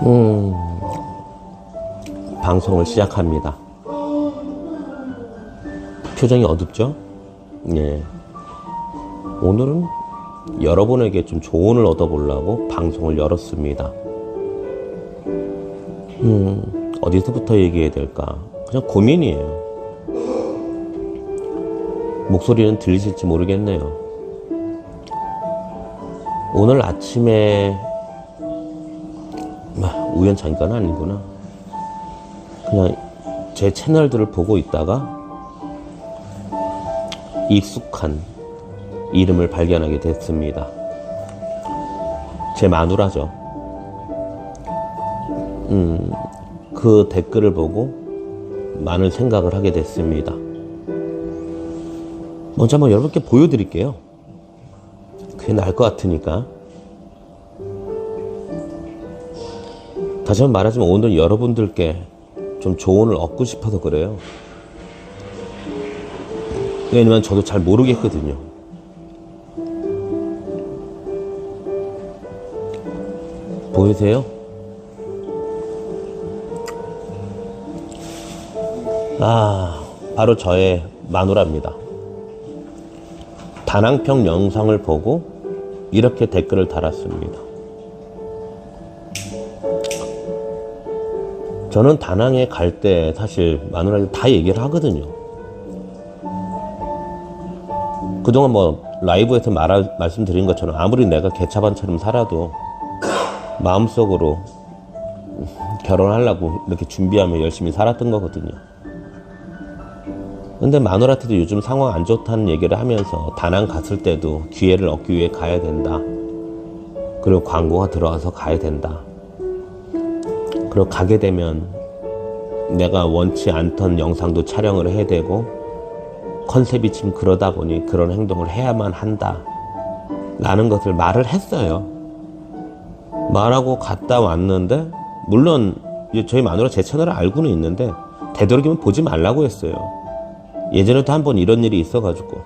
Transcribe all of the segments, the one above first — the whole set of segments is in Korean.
음, 방송을 시작합니다. 표정이 어둡죠? 예. 오늘은 여러분에게 좀 조언을 얻어보려고 방송을 열었습니다. 어디서부터 얘기해야 될까? 그냥 고민이에요. 목소리는 들리실지 모르겠네요. 오늘 아침에 우연찮은 아니구나. 그냥 제 채널들을 보고 있다가 익숙한 이름을 발견하게 됐습니다. 제 마누라죠. 그 댓글을 보고 많은 생각을 하게 됐습니다. 먼저 한번 여러분께 보여드릴게요. 그게 나을 것 같으니까. 다시 한번 말하지만 오늘 여러분들께 좀 조언을 얻고 싶어서 그래요. 왜냐면 저도 잘 모르겠거든요. 보이세요? 바로 저의 마누라입니다. 다낭평 영상을 보고 이렇게 댓글을 달았습니다. 저는 다낭에 갈 때 사실 마누라한테 다 얘기를 하거든요. 그동안 라이브에서 말씀드린 것처럼 아무리 내가 개차반처럼 살아도 마음속으로 결혼하려고 이렇게 준비하며 열심히 살았던 거거든요. 근데 마누라한테도 요즘 상황 안 좋다는 얘기를 하면서 다낭 갔을 때도 기회를 얻기 위해 가야 된다. 그리고 광고가 들어와서 가야 된다. 그리고 가게 되면 내가 원치 않던 영상도 촬영을 해야 되고 컨셉이 지금 그러다 보니 그런 행동을 해야만 한다 라는 것을 말을 했어요. 말하고 갔다 왔는데 물론 저희 마누라 제 채널을 알고는 있는데 되도록이면 보지 말라고 했어요. 예전에도 한번 이런 일이 있어가지고.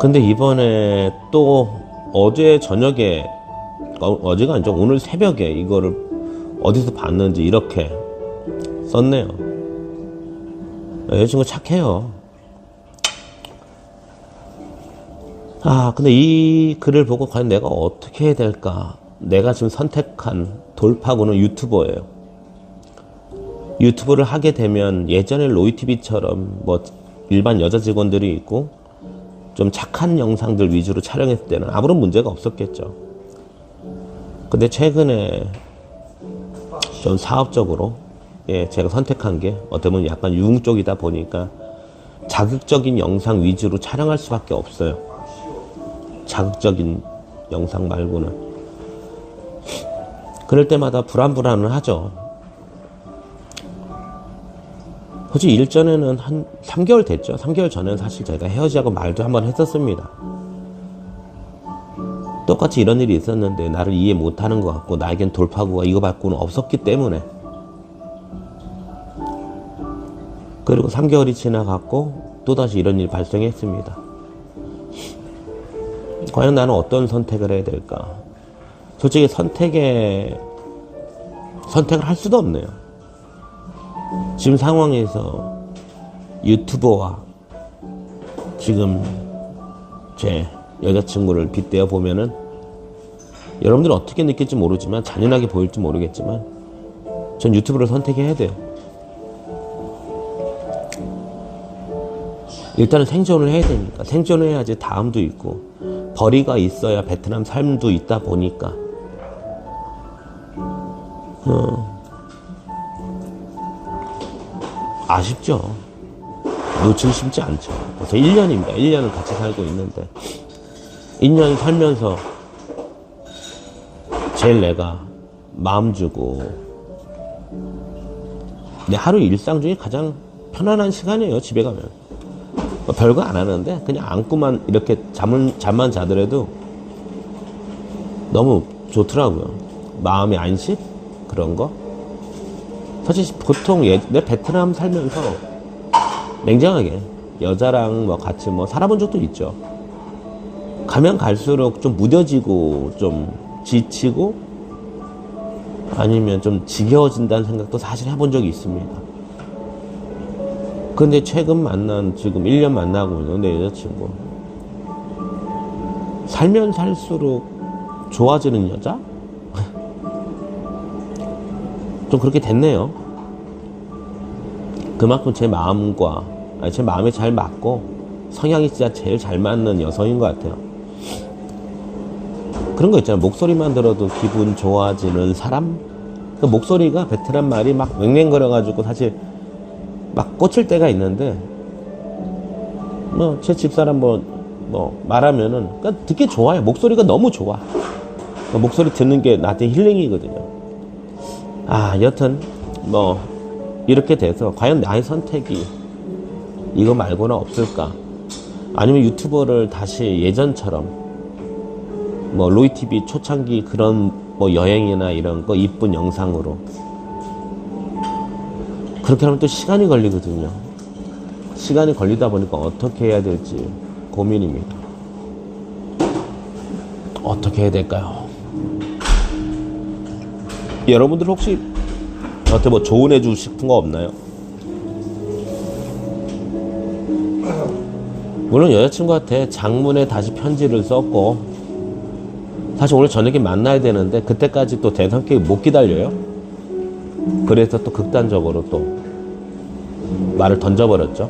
근데 이번에 또 어제 저녁에 어제가 아니죠. 오늘 새벽에 이거를 어디서 봤는지 이렇게 썼네요. 여자친구 착해요. 근데 이 글을 보고 과연 내가 어떻게 해야 될까? 내가 지금 선택한 돌파구는 유튜버예요. 유튜브를 하게 되면 예전에 로이TV처럼 일반 여자 직원들이 있고 좀 착한 영상들 위주로 촬영했을 때는 아무런 문제가 없었겠죠. 근데 최근에 좀 사업적으로 제가 선택한 게 어떻게 보면 약간 유흥 쪽이다 보니까 자극적인 영상 위주로 촬영할 수밖에 없어요. 자극적인 영상 말고는. 그럴 때마다 불안불안은 하죠. 솔직히 일전에는 한 3개월 됐죠. 3개월 전에는 사실 저희가 헤어지자고 말도 한번 했었습니다. 똑같이 이런 일이 있었는데 나를 이해 못하는 것 같고 나에겐 돌파구가 이거 말고는 없었기 때문에. 그리고 3개월이 지나갔고 또다시 이런 일이 발생했습니다. 과연 나는 어떤 선택을 해야 될까? 솔직히 선택을 할 수도 없네요. 지금 상황에서 유튜버와 지금 제 여자친구를 빗대어 보면은 여러분들은 어떻게 느낄지 모르지만 잔인하게 보일지 모르겠지만 전 유튜브를 선택해야 돼요. 일단은 생존을 해야 되니까. 생존을 해야지 다음도 있고 벌이가 있어야 베트남 삶도 있다 보니까 아쉽죠. 놓치고 싶지 않죠. 벌써 1년입니다. 1년을 같이 살고 있는데 1년 살면서 제일 내가 마음 주고 내 하루 일상 중에 가장 편안한 시간이에요. 집에 가면 별거 안 하는데 그냥 안고만 이렇게 잠만 자더라도 너무 좋더라고요. 마음의 안식 그런 거. 사실 보통 내 베트남 살면서 냉정하게 여자랑 같이 살아본 적도 있죠. 가면 갈수록 좀 무뎌지고 좀 지치고 아니면 좀 지겨워진다는 생각도 사실 해본 적이 있습니다. 근데 최근 만난, 지금 1년 만나고 있는 내 여자친구, 살면 살수록 좋아지는 여자? 좀 그렇게 됐네요. 그만큼 제 마음과, 제 마음에 잘 맞고 성향이 진짜 제일 잘 맞는 여성인 것 같아요. 그런 거 있잖아요. 목소리만 들어도 기분 좋아지는 사람? 그 목소리가 베트남 말이 막 맹맹거려가지고 사실 막 꽂힐 때가 있는데, 제 집사람 말하면은, 그러니까 듣기 좋아요. 목소리가 너무 좋아. 목소리 듣는 게 나한테 힐링이거든요. 여튼, 이렇게 돼서, 과연 나의 선택이 이거 말고는 없을까? 아니면 유튜버를 다시 예전처럼, 로이TV 초창기 그런 여행이나 이런 거 이쁜 영상으로. 그렇게 하면 또 시간이 걸리거든요. 시간이 걸리다 보니까 어떻게 해야 될지 고민입니다. 어떻게 해야 될까요? 여러분들 혹시 저한테 조언해 주고 싶은 거 없나요? 물론 여자친구한테 장문에 다시 편지를 썼고, 사실 오늘 저녁에 만나야 되는데 그때까지 또 대성격이 못 기다려요. 그래서 또 극단적으로 또 말을 던져버렸죠.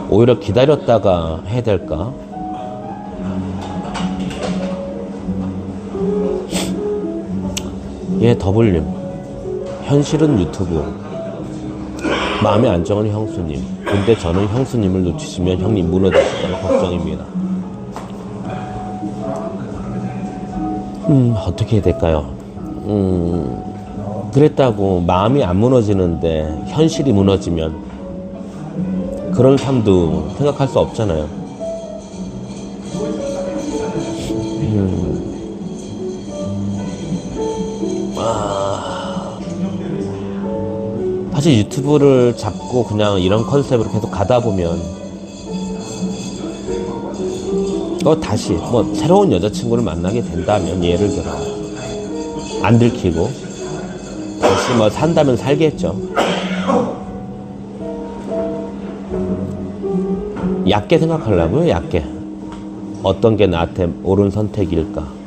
오히려 기다렸다가 해야 될까? 더블님, 현실은 유튜브, 마음의 안정은 형수님. 근데 저는 형수님을 놓치시면 형님 무너지실까봐 걱정입니다. 어떻게 해야 될까요? 그랬다고 마음이 안 무너지는데 현실이 무너지면 그런 삶도 생각할 수 없잖아요. 사실 유튜브를 잡고 그냥 이런 컨셉으로 계속 가다 보면 다시 새로운 여자친구를 만나게 된다면, 예를 들어 안 들키고 다시 산다면 살겠죠. 얕게 생각하려고요. 얕게. 어떤 게 나한테 옳은 선택일까?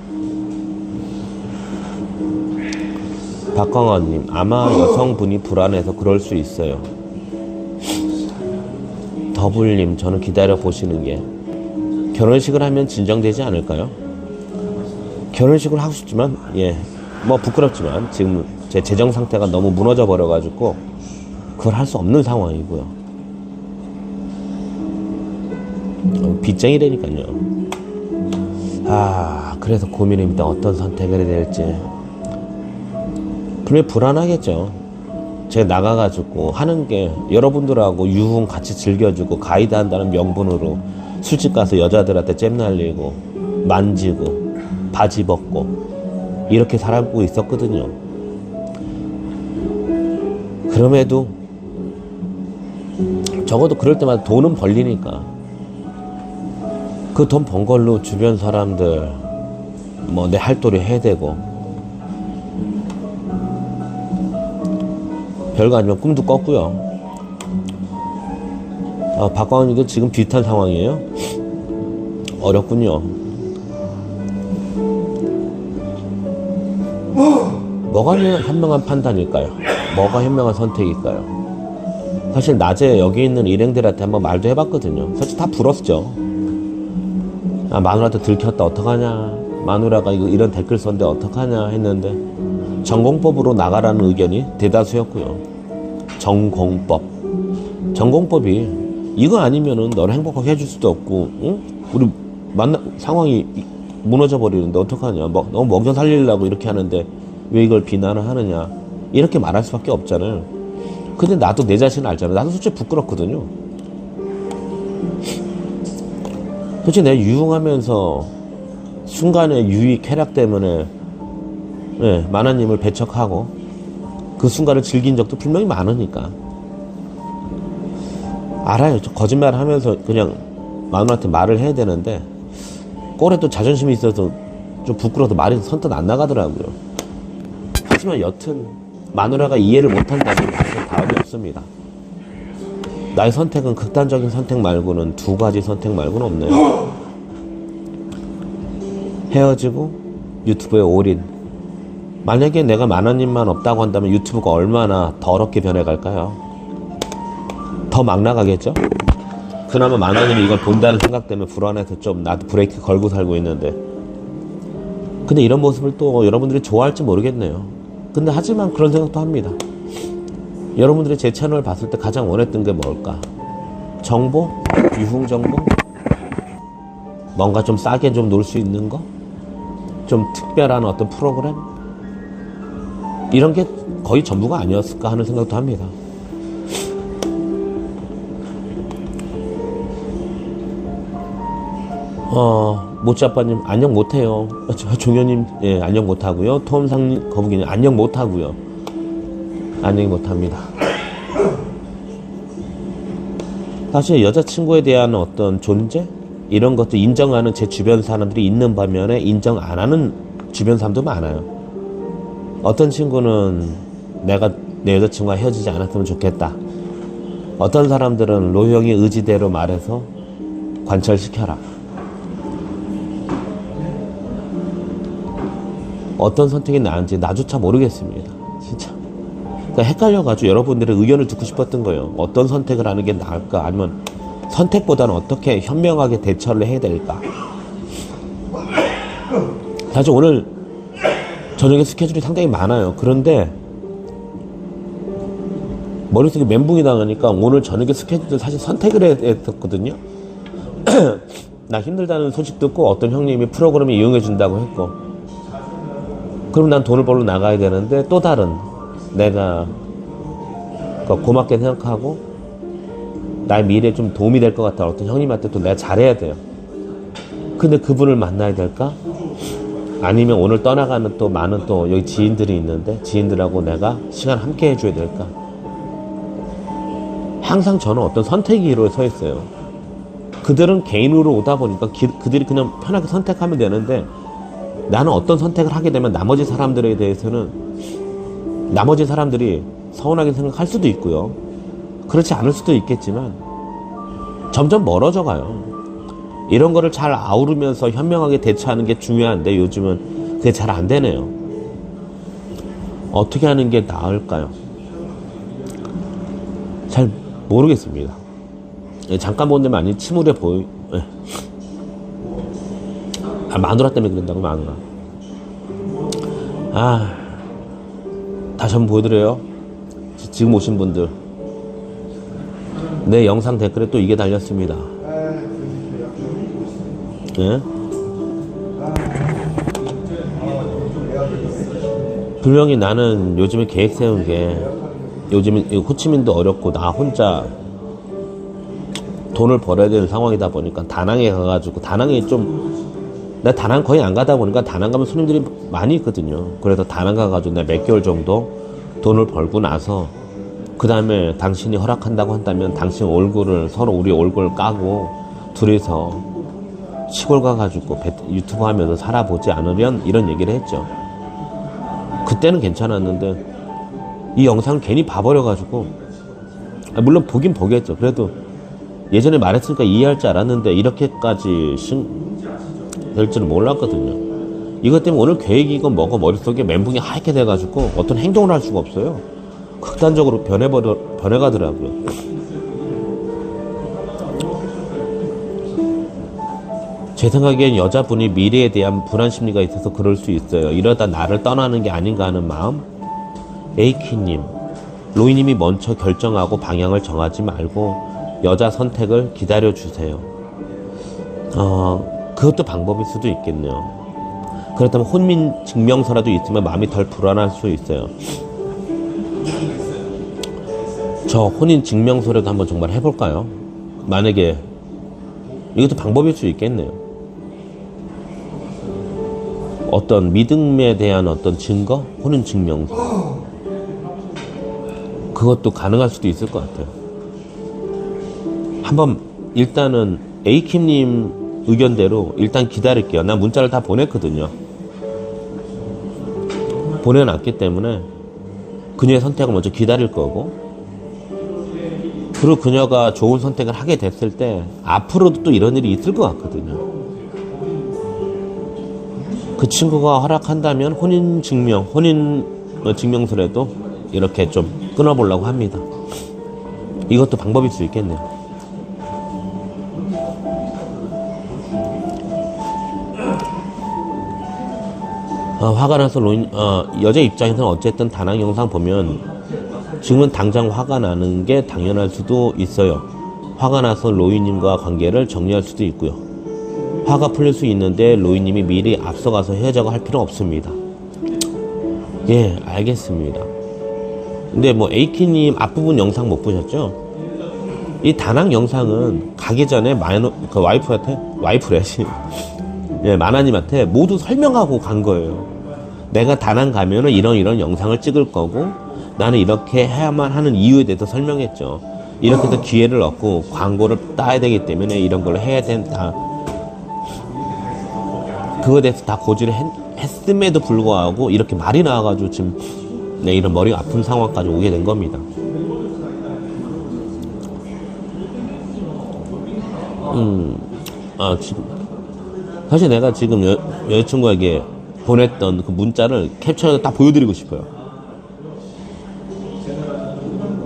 박광원님, 아마 여성분이 불안해서 그럴 수 있어요. 더블님, 저는 기다려 보시는 게, 결혼식을 하면 진정되지 않을까요? 결혼식을 하고 싶지만, 부끄럽지만 지금 제 재정 상태가 너무 무너져 버려가지고 그걸 할 수 없는 상황이고요. 빚쟁이라니까요. 그래서 고민입니다. 어떤 선택을 해야 될지. 분명히 불안하겠죠. 제가 나가가지고 하는 게 여러분들하고 유흥 같이 즐겨주고 가이드 한다는 명분으로 술집 가서 여자들한테 잼 날리고 만지고 바지 벗고 이렇게 살고 있었거든요. 그럼에도 적어도 그럴 때마다 돈은 벌리니까 그 돈 번 걸로 주변 사람들 내 할도리 해야 되고, 별거 아니면 꿈도 꿨고요. 박광원님도 지금 비슷한 상황이에요? 어렵군요. 뭐가 현명한 판단일까요? 뭐가 현명한 선택일까요? 사실 낮에 여기 있는 일행들한테 한번 말도 해봤거든요. 사실 다 불었죠. 마누라한테 들켰다 어떡하냐, 마누라가 이런 댓글 썼는데 어떡하냐 했는데 전공법으로 나가라는 의견이 대다수였고요. 전공법이 이거 아니면은 너를 행복하게 해줄 수도 없고, 응? 우리 상황이 무너져 버리는데 어떡하냐, 너무 먹여 살리려고 이렇게 하는데 왜 이걸 비난을 하느냐, 이렇게 말할 수밖에 없잖아요. 근데 나도 내 자신을 알잖아. 나도 솔직히 부끄럽거든요. 솔직히 내가 유흥하면서 순간의 유익 쾌락 때문에 만화님을 배척하고 그 순간을 즐긴 적도 분명히 많으니까 알아요. 저 거짓말 하면서 그냥 만화한테 말을 해야 되는데 꼴에도 자존심이 있어서 좀 부끄러워서 말이 선뜻 안 나가더라고요. 하지만 여튼 마누라가 이해를 못한다면 사실 다음이 없습니다. 나의 선택은 극단적인 선택 말고는, 두 가지 선택 말고는 없네요. 헤어지고 유튜브에 올인. 만약에 내가 만원님만 없다고 한다면 유튜브가 얼마나 더럽게 변해갈까요? 더 막 나가겠죠? 그나마 만원님이 이걸 본다는 생각 때문에 불안해서 좀 나도 브레이크 걸고 살고 있는데, 근데 이런 모습을 또 여러분들이 좋아할지 모르겠네요. 근데 하지만 그런 생각도 합니다. 여러분들이 제 채널을 봤을 때 가장 원했던 게 뭘까? 정보? 유흥 정보? 뭔가 좀 싸게 좀 놀 수 있는 거? 좀 특별한 어떤 프로그램? 이런 게 거의 전부가 아니었을까 하는 생각도 합니다. 모찌아빠님 안녕 못해요. 종현님 예, 안녕 못하고요. 톰상님 거북이님 안녕 못하고요. 안녕 못합니다. 사실 여자친구에 대한 어떤 존재? 이런 것도 인정하는 제 주변 사람들이 있는 반면에 인정 안 하는 주변 사람도 많아요. 어떤 친구는 내가 내 여자친구와 헤어지지 않았으면 좋겠다. 어떤 사람들은 로형의 의지대로 말해서 관철시켜라. 어떤 선택이 나은지 나조차 모르겠습니다. 진짜. 그러니까 헷갈려가지고 여러분들의 의견을 듣고 싶었던 거예요. 어떤 선택을 하는 게 나을까? 아니면 선택보다는 어떻게 현명하게 대처를 해야 될까? 사실 오늘 저녁에 스케줄이 상당히 많아요. 그런데 머릿속에 멘붕이 나가니까 오늘 저녁에 스케줄을 사실 선택을 했었거든요. 나 힘들다는 소식 듣고 어떤 형님이 프로그램을 이용해 준다고 했고, 그럼 난 돈을 벌러 나가야 되는데 또 다른 내가 고맙게 생각하고 나의 미래에 좀 도움이 될 것 같다 어떤 형님한테 또 내가 잘해야 돼요. 근데 그분을 만나야 될까? 아니면 오늘 떠나가는 또 많은 또 여기 지인들이 있는데 지인들하고 내가 시간 함께 해줘야 될까? 항상 저는 어떤 선택의 서 있어요. 그들은 개인으로 오다 보니까 그들이 그냥 편하게 선택하면 되는데, 나는 어떤 선택을 하게 되면 나머지 사람들에 대해서는 나머지 사람들이 서운하게 생각할 수도 있고요. 그렇지 않을 수도 있겠지만 점점 멀어져 가요. 이런 거를 잘 아우르면서 현명하게 대처하는 게 중요한데 요즘은 그게 잘 안 되네요. 어떻게 하는 게 나을까요? 잘 모르겠습니다. 잠깐 보는데 많이 침울해 보여. 마누라 때문에 그런다고, 마누라. 다시 한번 보여드려요. 지금 오신 분들. 내 영상 댓글에 또 이게 달렸습니다. 예? 분명히 나는 요즘에 계획 세운 게, 요즘에 호치민도 어렵고 나 혼자 돈을 벌어야 되는 상황이다 보니까 다낭에 가가지고, 다낭에 좀, 나 다낭 거의 안 가다 보니까 다낭 가면 손님들이 많이 있거든요. 그래서 다낭 가가지고 내가 몇 개월 정도 돈을 벌고 나서 그 다음에 당신이 허락한다고 한다면 당신 얼굴을, 서로 우리 얼굴 까고 둘이서 시골 가가지고 유튜브 하면서 살아보지 않으련, 이런 얘기를 했죠. 그때는 괜찮았는데 이 영상을 괜히 봐버려가지고, 물론 보긴 보겠죠. 그래도 예전에 말했으니까 이해할 줄 알았는데 이렇게까지 될 줄은 몰랐거든요. 이것 때문에 오늘 계획이건 뭐고 머릿속에 멘붕이 하얗게 돼가지고 어떤 행동을 할 수가 없어요. 극단적으로 변해가더라고요. 제 생각엔 여자분이 미래에 대한 불안 심리가 있어서 그럴 수 있어요. 이러다 나를 떠나는 게 아닌가 하는 마음. 에이키님, 로이님이 먼저 결정하고 방향을 정하지 말고 여자 선택을 기다려주세요. 그것도 방법일 수도 있겠네요. 그렇다면 혼민 증명서라도 있으면 마음이 덜 불안할 수 있어요. 저 혼인 증명서라도 한번 정말 해볼까요? 만약에 이것도 방법일 수 있겠네요. 어떤 믿음에 대한 어떤 증거? 혼인 증명서. 그것도 가능할 수도 있을 것 같아요. 한번 일단은 에이킴님 의견대로 일단 기다릴게요. 난 문자를 다 보냈거든요. 보내놨기 때문에 그녀의 선택을 먼저 기다릴 거고, 그리고 그녀가 좋은 선택을 하게 됐을 때 앞으로도 또 이런 일이 있을 것 같거든요. 그 친구가 허락한다면 혼인 증명서라도 이렇게 좀 끊어보려고 합니다. 이것도 방법일 수 있겠네요. 화가 나서 여자 입장에서는 어쨌든 다낭 영상 보면 지금은 당장 화가 나는 게 당연할 수도 있어요. 화가 나서 로이님과 관계를 정리할 수도 있고요. 화가 풀릴 수 있는데 로이님이 미리 앞서가서 헤어져고 할 필요는 없습니다. 예, 알겠습니다. 근데 뭐 에이키님 앞부분 영상 못 보셨죠? 이 다낭 영상은 가기 전에 그 와이프래시 예, 마나님한테 모두 설명하고 간 거예요. 내가 다낭 가면은 이런 영상을 찍을 거고, 나는 이렇게 해야만 하는 이유에 대해서 설명했죠. 이렇게 해서 기회를 얻고 광고를 따야 되기 때문에 이런 걸 해야 된다. 그거에 대해서 다 고지를 했음에도 불구하고 이렇게 말이 나와가지고 지금 이런 머리가 아픈 상황까지 오게 된 겁니다. 지금 사실 내가 지금 여자친구에게 보냈던 그 문자를 캡처해서 딱 보여드리고 싶어요.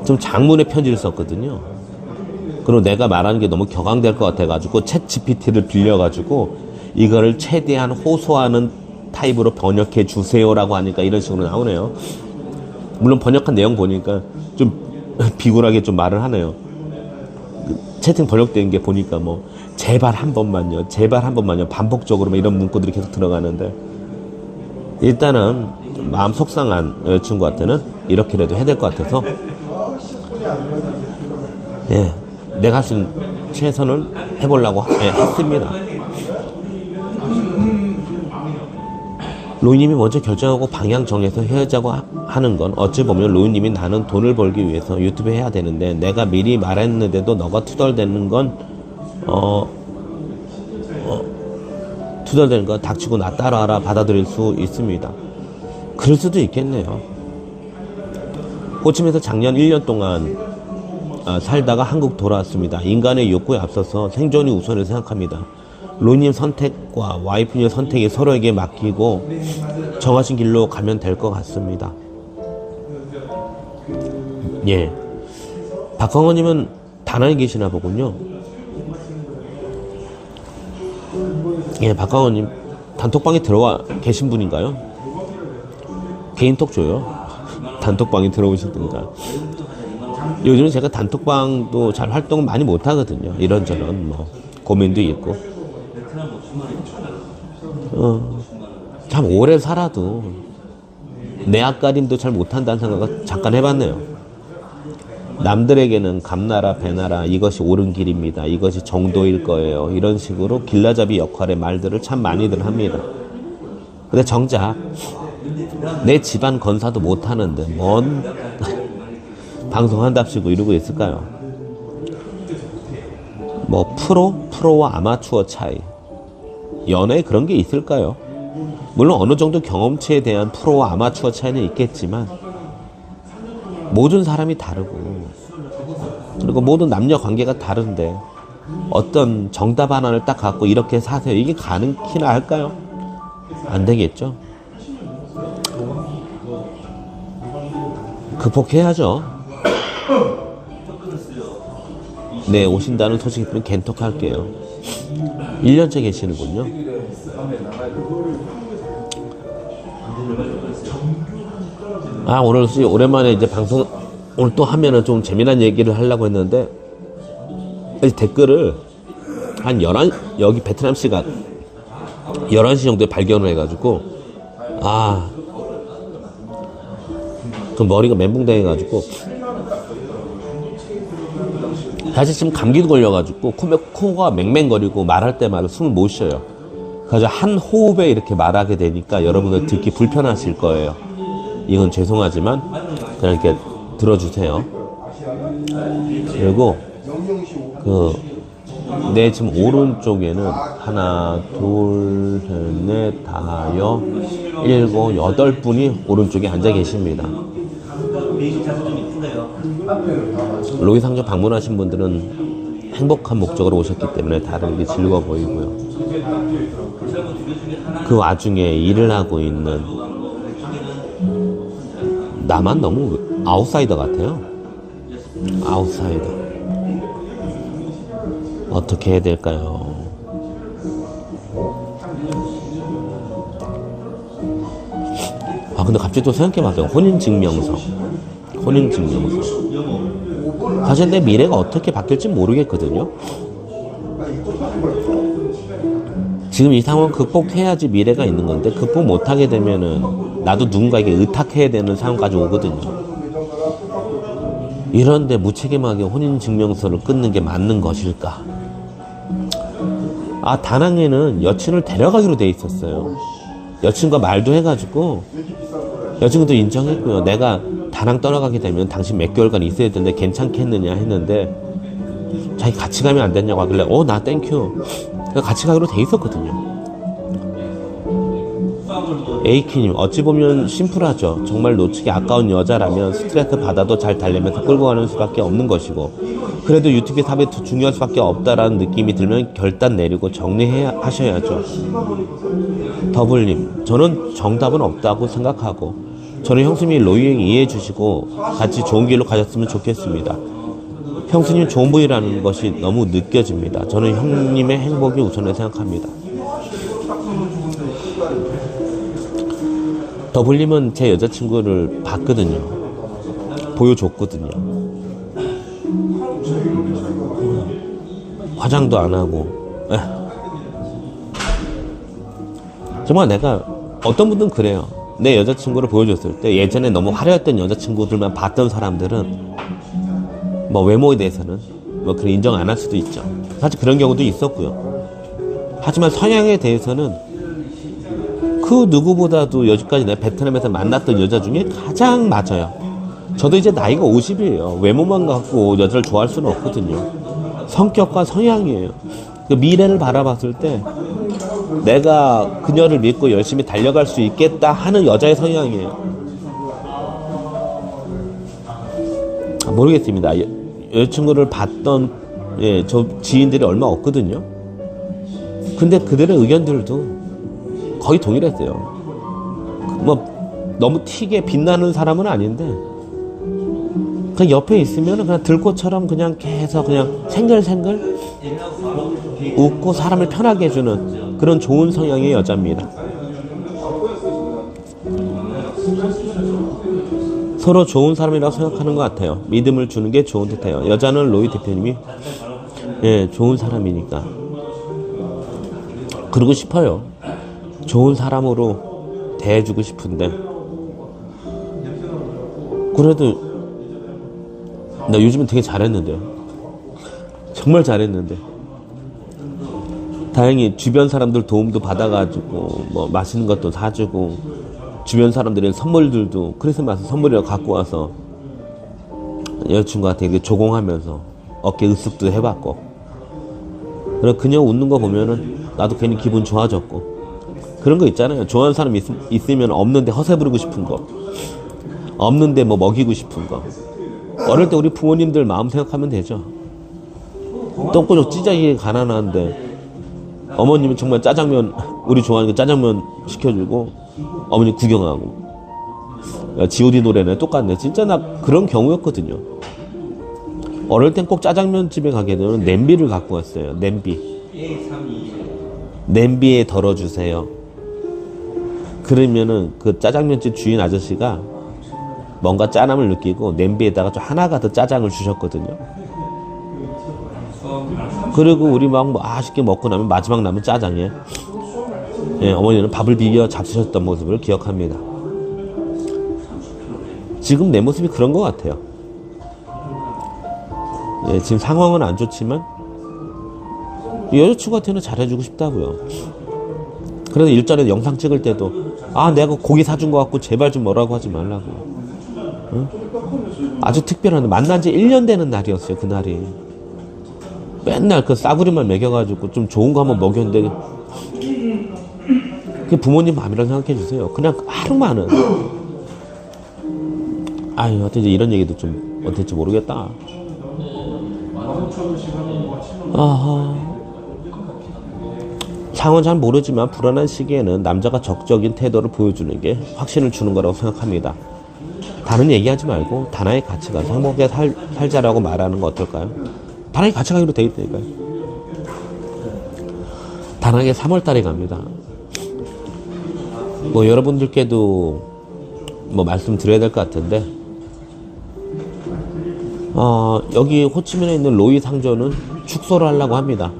좀 장문의 편지를 썼거든요. 그리고 내가 말하는 게 너무 격앙될 것 같아가지고 챗 GPT를 빌려가지고 이거를 최대한 호소하는 타입으로 번역해 주세요라고 하니까 이런 식으로 나오네요. 물론 번역한 내용 보니까 좀 비굴하게 좀 말을 하네요. 채팅 번역된 게 보니까 뭐 제발 한 번만요, 제발 한 번만요, 반복적으로 이런 문구들이 계속 들어가는데, 일단은 마음 속상한 여자친구한테는 이렇게라도 해야 될 것 같아서, 예, 내가 할 수 있는 최선을 해보려고 했습니다. 로이님이 먼저 결정하고 방향 정해서 헤어지자고 하는 건 어찌 보면 로이님이 나는 돈을 벌기 위해서 유튜브 해야 되는데 내가 미리 말했는데도 너가 투덜대는 건 투덜대는 건 닥치고 나 따라하라 받아들일 수 있습니다. 그럴 수도 있겠네요. 호치민에서 작년 1년 동안 살다가 한국 돌아왔습니다. 인간의 욕구에 앞서서 생존이 우선을 생각합니다. 로이님 선택과 와이프님 선택이 서로에게 맡기고 정하신 길로 가면 될 것 같습니다. 예, 박광호님은 다낭에 계시나 보군요. 예, 박광호님 단톡방에 들어와 계신 분인가요? 개인톡 줘요. 단톡방에 들어오시든가. 요즘은 제가 단톡방도 잘 활동을 많이 못하거든요. 이런저런 뭐 고민도 있고. 참 오래 살아도 내 앞가림도 잘 못한다는 생각을 잠깐 해봤네요. 남들에게는 감나라 배나라 이것이 옳은 길입니다, 이것이 정도일 거예요, 이런 식으로 길라잡이 역할의 말들을 참 많이들 합니다. 근데 정작 내 집안 건사도 못하는데 뭔 방송한답시고 이러고 있을까요? 뭐 프로와 아마추어 차이, 연애에 그런 게 있을까요? 물론 어느 정도 경험치에 대한 프로와 아마추어 차이는 있겠지만 모든 사람이 다르고, 그리고 모든 남녀 관계가 다른데 어떤 정답 하나를 딱 갖고 이렇게 사세요, 이게 가능키나 할까요? 안 되겠죠. 극복해야죠. 네, 오신다는 소식이 들으면 겐톡 할게요. 1년째 계시는군요. 오늘 오랜만에 이제 방송 오늘 또 하면은 좀 재미난 얘기를 하려고 했는데, 댓글을 한 11, 여기 베트남 시간 11시 정도에 발견을 해가지고, 그 머리가 멘붕당해가지고, 사실 지금 감기도 걸려가지고 코가 맹맹거리고 말할 때마다 숨을 못 쉬어요. 그래서 한 호흡에 이렇게 말하게 되니까 여러분들 듣기 불편하실 거예요. 이건 죄송하지만 그냥 이렇게 들어주세요. 그리고 내 지금 오른쪽에는 하나, 둘, 셋, 넷, 다섯, 일곱, 여덟 분이 오른쪽에 앉아 계십니다. 로이 상점 방문하신 분들은 행복한 목적으로 오셨기 때문에 다른 게 즐거워 보이고요. 그 와중에 일을 하고 있는 나만 너무 아웃사이더 같아요. 아웃사이더. 어떻게 해야 될까요? 아, 근데 갑자기 또 생각해봤어요. 혼인증명서. 사실 내 미래가 어떻게 바뀔지 모르겠거든요. 지금 이 상황 극복해야지 미래가 있는 건데, 극복 못하게 되면은 나도 누군가에게 의탁해야 되는 상황까지 오거든요. 이런데 무책임하게 혼인증명서를 끊는 게 맞는 것일까? 아, 다낭에는 여친을 데려가기로 돼 있었어요. 여친과 말도 해가지고 여친도 인정했고요. 내가 다낭 떠나가게 되면 당신 몇 개월간 있어야 되는데 괜찮겠느냐 했는데, 자기 같이 가면 안 되냐고 하길래 나 땡큐. 같이 가기로 돼 있었거든요. 에이키님, 어찌 보면 심플하죠. 정말 놓치기 아까운 여자라면 스트레스 받아도 잘 달래면서 끌고 가는 수밖에 없는 것이고, 그래도 유튜브에 삽이 더 중요할 수밖에 없다라는 느낌이 들면 결단 내리고 정리해야 하셔야죠. 더블님, 저는 정답은 없다고 생각하고, 저는 형수님이 로이 형이 이해해 주시고 같이 좋은 길로 가셨으면 좋겠습니다. 형수님 좋은 분이라는 것이 너무 느껴집니다. 저는 형님의 행복이 우선을 생각합니다. 더블님은 제 여자친구를 봤거든요. 보여줬거든요. 화장도 안 하고. 정말 내가, 어떤 분들은 그래요. 내 여자친구를 보여줬을 때 예전에 너무 화려했던 여자친구들만 봤던 사람들은 뭐 외모에 대해서는 뭐 그런 인정 안 할 수도 있죠. 사실 그런 경우도 있었고요. 하지만 성향에 대해서는 그 누구보다도 여지까지 내가 베트남에서 만났던 여자 중에 가장 맞아요. 저도 이제 나이가 50이에요. 외모만 갖고 여자를 좋아할 수는 없거든요. 성격과 성향이에요. 그 미래를 바라봤을 때 내가 그녀를 믿고 열심히 달려갈 수 있겠다 하는 여자의 성향이에요. 모르겠습니다. 여자친구를 봤던 저 지인들이 얼마 없거든요. 근데 그들의 의견들도 거의 동일했어요. 뭐 너무 튀게 빛나는 사람은 아닌데 그냥 옆에 있으면 그냥 들꽃처럼 그냥 계속 그냥 생글생글 웃고 사람을 편하게 해주는 그런 좋은 성향의 여자입니다. 서로 좋은 사람이라고 생각하는 것 같아요. 믿음을 주는 게 좋은 듯해요. 여자는 로이 대표님이 좋은 사람이니까 그러고 싶어요. 좋은 사람으로 대해주고 싶은데, 그래도 나 요즘은 되게 잘했는데요. 정말 잘했는데 다행히 주변 사람들 도움도 받아가지고 뭐 맛있는 것도 사주고 주변 사람들의 선물들도 크리스마스 선물이라고 갖고 와서 여자친구한테 이렇게 조공하면서 어깨 으쓱도 해봤고, 그리고 그녀 웃는 거 보면은 나도 괜히 기분 좋아졌고, 그런 거 있잖아요. 좋아하는 사람 있으면 없는데 허세 부리고 싶은 거, 없는데 뭐 먹이고 싶은 거. 어릴 때 우리 부모님들 마음 생각하면 되죠. 똥꼬적 찢어지게 가난한데 어머님은 정말 짜장면, 우리 좋아하는 거 짜장면 시켜주고 어머니 구경하고. G.O.D 노래네. 똑같네. 진짜 나 그런 경우였거든요. 어릴 땐 꼭 짜장면 집에 가게 되면 냄비를 갖고 왔어요. 냄비에 덜어주세요. 그러면은 그 짜장면집 주인 아저씨가 뭔가 짠함을 느끼고 냄비에다가 좀 하나가 더 짜장을 주셨거든요. 그리고 우리 막 맛있게 먹고 나면 마지막 남은 짜장에 어머니는 밥을 비벼 잡수셨던 모습을 기억합니다. 지금 내 모습이 그런 것 같아요. 지금 상황은 안 좋지만 여자친구한테는 잘해주고 싶다고요. 그래서 일전에 영상 찍을 때도 내가 고기 사준 거 같고 제발 좀 뭐라고 하지 말라고. 응? 아주 특별한, 만난 지 1년 되는 날이었어요. 그날이 맨날 그 싸구리만 먹여가지고 좀 좋은 거 한번 먹였는데 그게 부모님 마음이라고 생각해 주세요. 그냥 하루만은. 아유, 어떻게 이런 얘기도 좀 어떨지 모르겠다. 아하. 상황은 잘 모르지만 불안한 시기에는 남자가 적극적인 태도를 보여주는 게 확신을 주는 거라고 생각합니다. 다른 얘기하지 말고 다나의 같이 가서 행복하게 살자라고 말하는 거 어떨까요? 다나의 같이 가기로 돼 있다니까요. 다나에게 3월달에 갑니다. 뭐 여러분들께도 뭐 말씀드려야 될 것 같은데 여기 호치민에 있는 로이 상조는 축소를 하려고 합니다.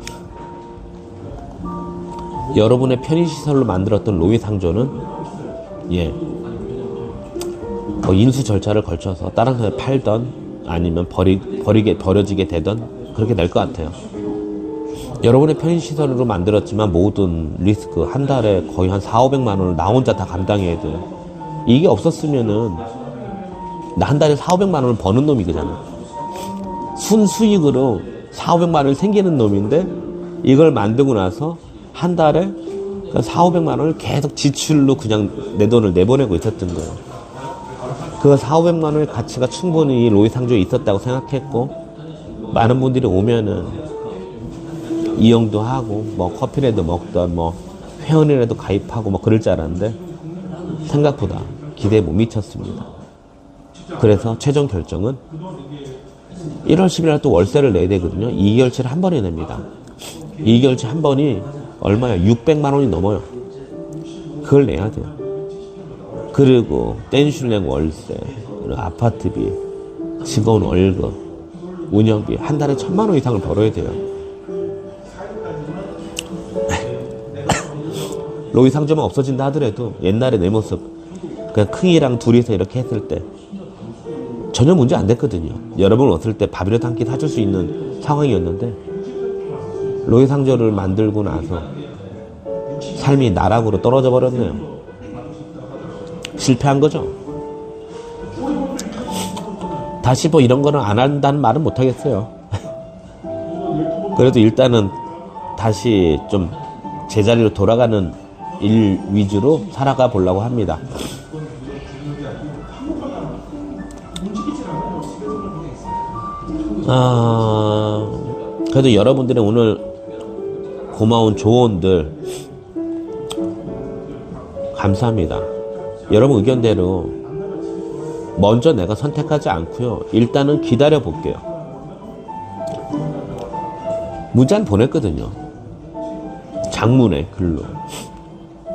여러분의 편의시설로 만들었던 로이 상조는 인수 절차를 걸쳐서 다른 사람에 팔던 아니면 버려지게 되던 그렇게 될 것 같아요. 여러분의 편의시설로 만들었지만 모든 리스크 한 달에 거의 한 400~500만 원을 나 혼자 다 감당해야 돼요. 이게 없었으면은 나 한 달에 400~500만 원을 버는 놈이잖아. 순수익으로 400~500만 원을 생기는 놈인데 이걸 만들고 나서 한 달에 400~500만 원을 계속 지출로 그냥 내 돈을 내보내고 있었던 거예요. 그 400~500만 원의 가치가 충분히 로이 상조에 있었다고 생각했고 많은 분들이 오면은 이용도 하고 뭐 커피라도 먹던 뭐 회원이라도 가입하고 뭐 그럴 줄 알았는데 생각보다 기대에 못 미쳤습니다. 그래서 최종 결정은 1월 10일 날 또 월세를 내야 되거든요. 2개월치를 한 번에 냅니다. 2개월치 한 번이 얼마야? 600만 원이 넘어요. 그걸 내야 돼요. 그리고 댄슐랭 월세, 아파트비, 직원 월급, 운영비 한 달에 1,000만 원 이상을 벌어야 돼요. 로이 상조만 없어진다 하더라도 옛날에 내 모습 그냥 크이랑 둘이서 이렇게 했을 때 전혀 문제 안 됐거든요. 여러분 왔을 때 밥이라도 한 끼 사줄 수 있는 상황이었는데 로이 상조를 만들고 나서 삶이 나락으로 떨어져 버렸네요. 실패한 거죠. 다시 뭐 이런 거는 안 한다는 말은 못 하겠어요. 그래도 일단은 다시 좀 제자리로 돌아가는 일 위주로 살아가 보려고 합니다. 그래도 여러분들의 오늘 고마운 조언들 감사합니다. 여러분 의견대로 먼저 내가 선택하지 않고요. 일단은 기다려 볼게요. 문자는 보냈거든요. 장문의 글로.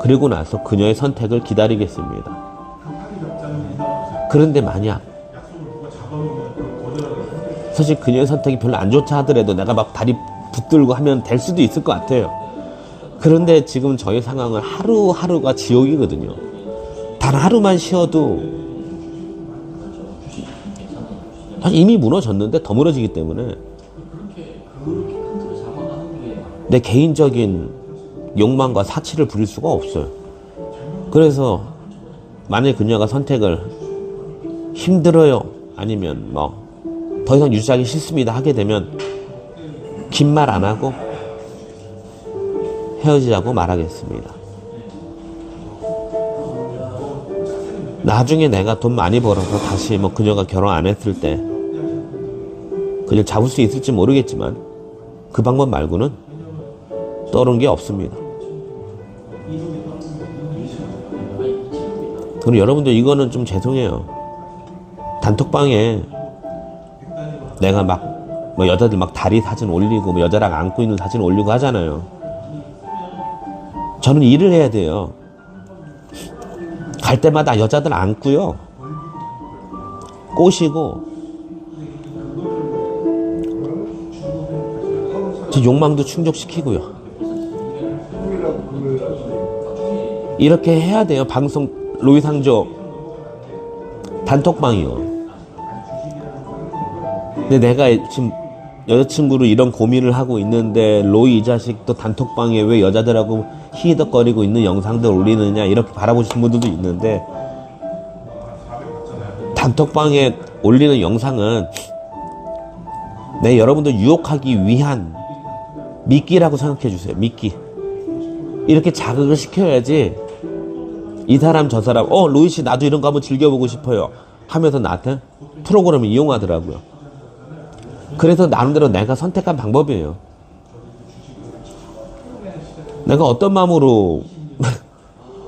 그리고 나서 그녀의 선택을 기다리겠습니다. 그런데 만약 사실 그녀의 선택이 별로 안 좋다 하더라도 내가 막 다리 붙들고 하면 될 수도 있을 것 같아요. 그런데 지금 저희 상황은 하루하루가 지옥이거든요. 단 하루만 쉬어도 이미 무너졌는데 더 무너지기 때문에 내 개인적인 욕망과 사치를 부릴 수가 없어요. 그래서 만약에 그녀가 선택을 힘들어요 아니면 뭐 더 이상 유지하기 싫습니다 하게 되면 긴 말 안 하고 헤어지자고 말하겠습니다. 나중에 내가 돈 많이 벌어서 다시 뭐 그녀가 결혼 안 했을 때 그녀를 잡을 수 있을지 모르겠지만 그 방법 말고는 떠오른 게 없습니다. 그리고 여러분들 이거는 좀 죄송해요. 단톡방에 내가 뭐 여자들 막 다리 사진 올리고 뭐 여자랑 안고 있는 사진 올리고 하잖아요. 저는 일을 해야 돼요. 갈 때마다 여자들 안고요. 꼬시고 제 욕망도 충족시키고요. 이렇게 해야 돼요. 방송 로이 상조 단톡방이요. 근데 내가 지금 여자친구로 이런 고민을 하고 있는데 로이 이 자식도 단톡방에 왜 여자들하고 히덕거리고 있는 영상들 올리느냐 이렇게 바라보시는 분들도 있는데 단톡방에 올리는 영상은 내 여러분들 유혹하기 위한 미끼라고 생각해 주세요. 미끼. 이렇게 자극을 시켜야지 이 사람 저 사람 로이 씨 나도 이런 거 한번 즐겨보고 싶어요 하면서 나한테 프로그램을 이용하더라고요. 그래서 나름대로 내가 선택한 방법이에요. 내가 어떤 마음으로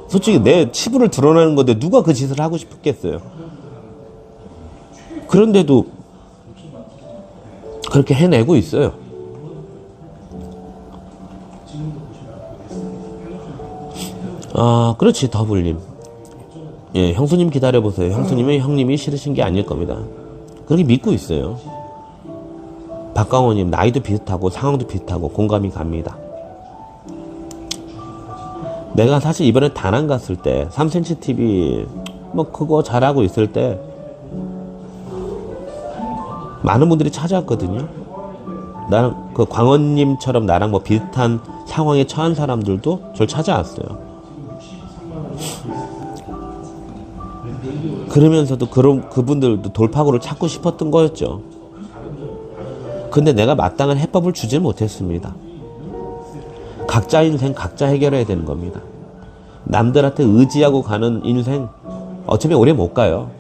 솔직히 내 치부를 드러내는 건데 누가 그 짓을 하고 싶겠어요. 그런데도 그렇게 해내고 있어요. 그렇지, 더블님. 예, 형수님 기다려보세요. 형님이 싫으신 게 아닐 겁니다. 그렇게 믿고 있어요. 박강호님, 나이도 비슷하고 상황도 비슷하고 공감이 갑니다. 내가 사실 이번에 다낭 갔을 때 3cm TV 뭐 그거 잘하고 있을 때 많은 분들이 찾아왔거든요. 나랑 그 광원님처럼 나랑 뭐 비슷한 상황에 처한 사람들도 저를 찾아왔어요. 그러면서도 그분들도 돌파구를 찾고 싶었던 거였죠. 근데 내가 마땅한 해법을 주질 못했습니다. 각자 인생 각자 해결해야 되는 겁니다. 남들한테 의지하고 가는 인생 어차피 오래 못 가요.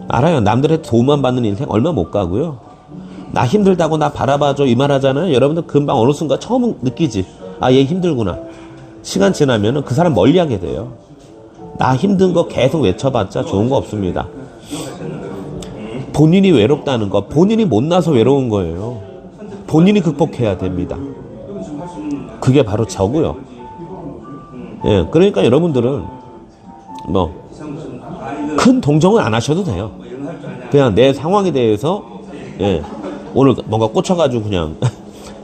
알아요. 남들한테 도움만 받는 인생 얼마 못 가고요. 나 힘들다고 나 바라봐줘 이 말 하잖아요. 여러분들 금방 어느 순간 처음 느끼지. 얘 힘들구나. 시간 지나면은 그 사람 멀리하게 돼요. 나 힘든 거 계속 외쳐봤자 좋은 거 없습니다. 본인이 외롭다는 거, 본인이 못나서 외로운 거예요. 본인이 극복해야 됩니다. 그게 바로 저고요. 예, 그러니까 여러분들은 뭐 큰 동정은 안 하셔도 돼요. 그냥 내 상황에 대해서 오늘 뭔가 꽂혀가지고 그냥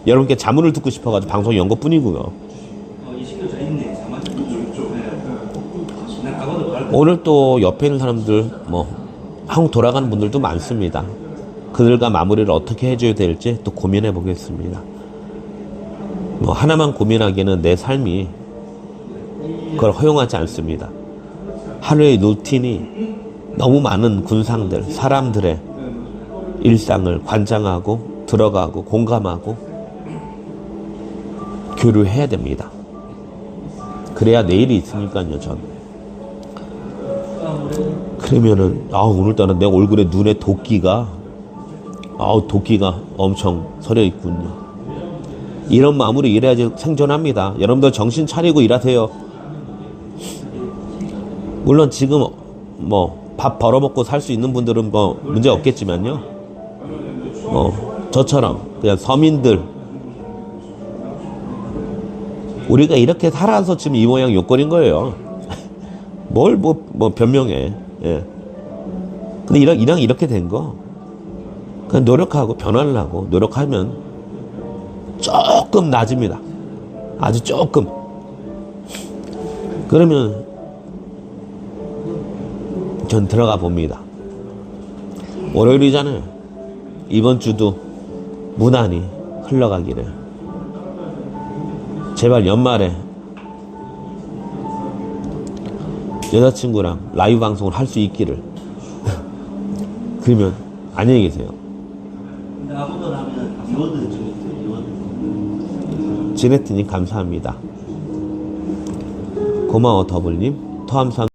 여러분께 자문을 듣고 싶어가지고 방송 연 것뿐이고요. 오늘 또 옆에 있는 사람들 한국 돌아가는 분들도 많습니다. 그들과 마무리를 어떻게 해줘야 될지 또 고민해 보겠습니다. 하나만 고민하기에는 내 삶이 그걸 허용하지 않습니다. 하루의 루틴이 너무 많은 군상들, 사람들의 일상을 관장하고 들어가고 공감하고 교류해야 됩니다. 그래야 내일이 있으니까요. 전 그러면은 오늘따라 내 얼굴에 눈에 도끼가 엄청 서려 있군요. 이런 마음으로 일해야지 생존합니다. 여러분들 정신 차리고 일하세요. 물론 지금 밥 벌어먹고 살 수 있는 분들은 문제 없겠지만요. 저처럼 그냥 서민들 우리가 이렇게 살아서 지금 이 모양 요꼴인 거예요. 뭘 변명해. 예. 근데 이렇게 된 거 그냥 노력하고 변화를 하고 노력하면 조금 나아집니다. 아주 조금. 그러면 전 들어가 봅니다. 월요일이잖아요. 이번 주도 무난히 흘러가기를. 제발 연말에 여자친구랑 라이브 방송을 할 수 있기를. 그러면 안녕히 계세요. 지네트님 감사합니다. 고마워 더블님. 토함삼